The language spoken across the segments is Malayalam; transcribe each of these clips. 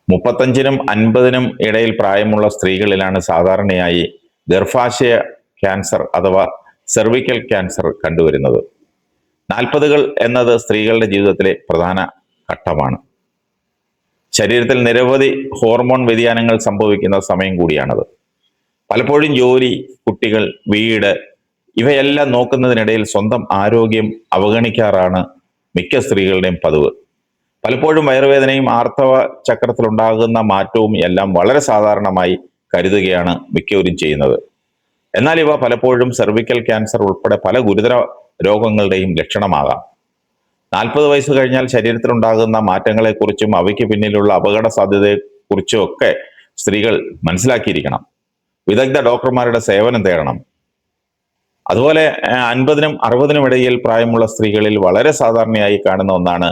35നും 50നും ഇടയിൽ പ്രായമുള്ള സ്ത്രീകളിലാണ് സാധാരണയായി ഗർഭാശയ ക്യാൻസർ അഥവാ സെർവിക്കൽ ക്യാൻസർ കണ്ടുവരുന്നത്. 40കൾ എന്നത് സ്ത്രീകളുടെ ജീവിതത്തിലെ പ്രധാന ഘട്ടമാണ്. ശരീരത്തിൽ നിരവധി ഹോർമോൺ വ്യതിയാനങ്ങൾ സംഭവിക്കുന്ന സമയം കൂടിയാണത്. പലപ്പോഴും ജോലി, കുട്ടികൾ, വീട് ഇവയെല്ലാം നോക്കുന്നതിനിടയിൽ സ്വന്തം ആരോഗ്യം അവഗണിക്കാറാണ് മിക്ക സ്ത്രീകളുടെയും പതിവ്. പലപ്പോഴും വയറുവേദനയും ആർത്തവ ചക്രത്തിലുണ്ടാകുന്ന മാറ്റവും എല്ലാം വളരെ സാധാരണമായി കരുതുകയാണ് മിക്കവരും ചെയ്യുന്നത്. എന്നാൽ ഇവ പലപ്പോഴും സെർവിക്കൽ ക്യാൻസർ ഉൾപ്പെടെ പല ഗുരുതര രോഗങ്ങളുടെയും ലക്ഷണമാകാം. 40 വയസ്സ് കഴിഞ്ഞാൽ ശരീരത്തിലുണ്ടാകുന്ന മാറ്റങ്ങളെക്കുറിച്ചും അവയ്ക്ക് പിന്നിലുള്ള അപകട സാധ്യതയെക്കുറിച്ചും ഒക്കെ സ്ത്രീകൾ മനസ്സിലാക്കിയിരിക്കണം. വിദഗ്ധ ഡോക്ടർമാരുടെ സേവനം തേടണം. അതുപോലെ 50നും 60നും ഇടയിൽ പ്രായമുള്ള സ്ത്രീകളിൽ വളരെ സാധാരണയായി കാണുന്ന ഒന്നാണ്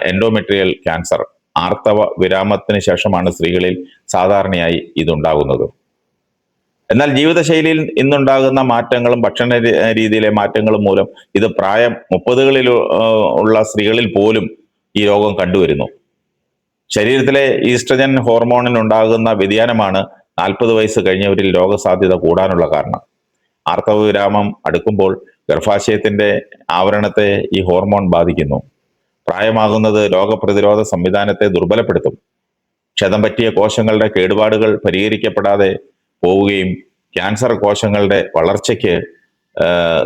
എൻഡോമെട്രിയൽ ക്യാൻസർ. ആർത്തവ വിരാമത്തിന് ശേഷമാണ് സ്ത്രീകളിൽ സാധാരണയായി ഇതുണ്ടാകുന്നത്. എന്നാൽ ജീവിതശൈലിയിൽ ഇന്നുണ്ടാകുന്ന മാറ്റങ്ങളും ഭക്ഷണ രീതിയിലെ മാറ്റങ്ങളും മൂലം ഇത് പ്രായം 30കളിൽ ഉള്ള സ്ത്രീകളിൽ പോലും ഈ രോഗം കണ്ടുവരുന്നു. ശരീരത്തിലെ ഈസ്ട്രജൻ ഹോർമോണിനുണ്ടാകുന്ന വ്യതിയാനമാണ് 40 വയസ്സ് കഴിഞ്ഞവരിൽ രോഗസാധ്യത കൂടാനുള്ള കാരണം. ആർത്തവ വിരാമം അടുക്കുമ്പോൾ ഗർഭാശയത്തിന്റെ ആവരണത്തെ ഈ ഹോർമോൺ ബാധിക്കുന്നു. പ്രായമാകുന്നത് രോഗപ്രതിരോധ സംവിധാനത്തെ ദുർബലപ്പെടുത്തും. ക്ഷതം പറ്റിയ കോശങ്ങളുടെ കേടുപാടുകൾ പരിഹരിക്കപ്പെടാതെ പോവുകയും ക്യാൻസർ കോശങ്ങളുടെ വളർച്ചയ്ക്ക്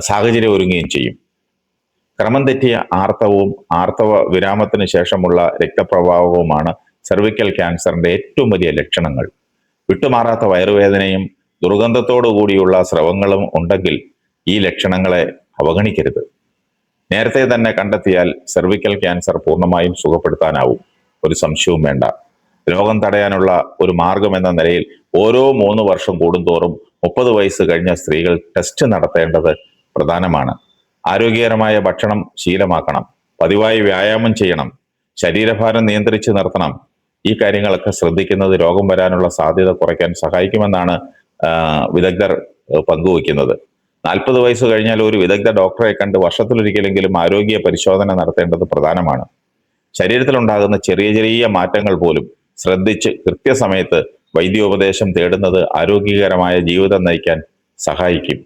സാഹചര്യം ഒരുങ്ങുകയും ചെയ്യും. ക്രമം തെറ്റിയ ആർത്തവവും ആർത്തവ വിരാമത്തിന് ശേഷമുള്ള രക്തപ്രവാഹവുമാണ് സെർവിക്കൽ ക്യാൻസറിന്റെ ഏറ്റവും വലിയ ലക്ഷണങ്ങൾ. വിട്ടുമാറാത്ത വയറുവേദനയും ദുർഗന്ധത്തോടു കൂടിയുള്ള സ്രവങ്ങളും ഉണ്ടെങ്കിൽ ഈ ലക്ഷണങ്ങളെ അവഗണിക്കരുത്. നേരത്തെ തന്നെ കണ്ടെത്തിയാൽ സെർവിക്കൽ ക്യാൻസർ പൂർണ്ണമായും സുഖപ്പെടുത്താനാവും. ഒരു സംശയവും വേണ്ട. രോഗം തടയാനുള്ള ഒരു മാർഗം എന്ന നിലയിൽ ഓരോ 3 വർഷം കൂടുന്തോറും 30 വയസ്സ് കഴിഞ്ഞ സ്ത്രീകൾ ടെസ്റ്റ് നടത്തേണ്ടത് പ്രധാനമാണ്. ആരോഗ്യകരമായ ഭക്ഷണം ശീലമാക്കണം. പതിവായി വ്യായാമം ചെയ്യണം. ശരീരഭാരം നിയന്ത്രിച്ച് നിർത്തണം. ഈ കാര്യങ്ങളൊക്കെ ശ്രദ്ധിക്കുന്നത് രോഗം വരാനുള്ള സാധ്യത കുറയ്ക്കാൻ സഹായിക്കുമെന്നാണ് വിദഗ്ധർ പങ്കുവയ്ക്കുന്നത്. 40 വയസ്സ് കഴിഞ്ഞാൽ ഒരു വിദഗ്ധ ഡോക്ടറെ കണ്ട് വർഷത്തിലൊരിക്കലെങ്കിലും ആരോഗ്യ പരിശോധന നടത്തേണ്ടത് പ്രധാനമാണ്. ശരീരത്തിലുണ്ടാകുന്ന ചെറിയ ചെറിയ മാറ്റങ്ങൾ പോലും ശ്രദ്ധിച്ച് കൃത്യസമയത്ത് വൈദ്യോപദേശം തേടുന്നത് ആരോഗ്യകരമായ ജീവിതം നയിക്കാൻ സഹായിക്കും.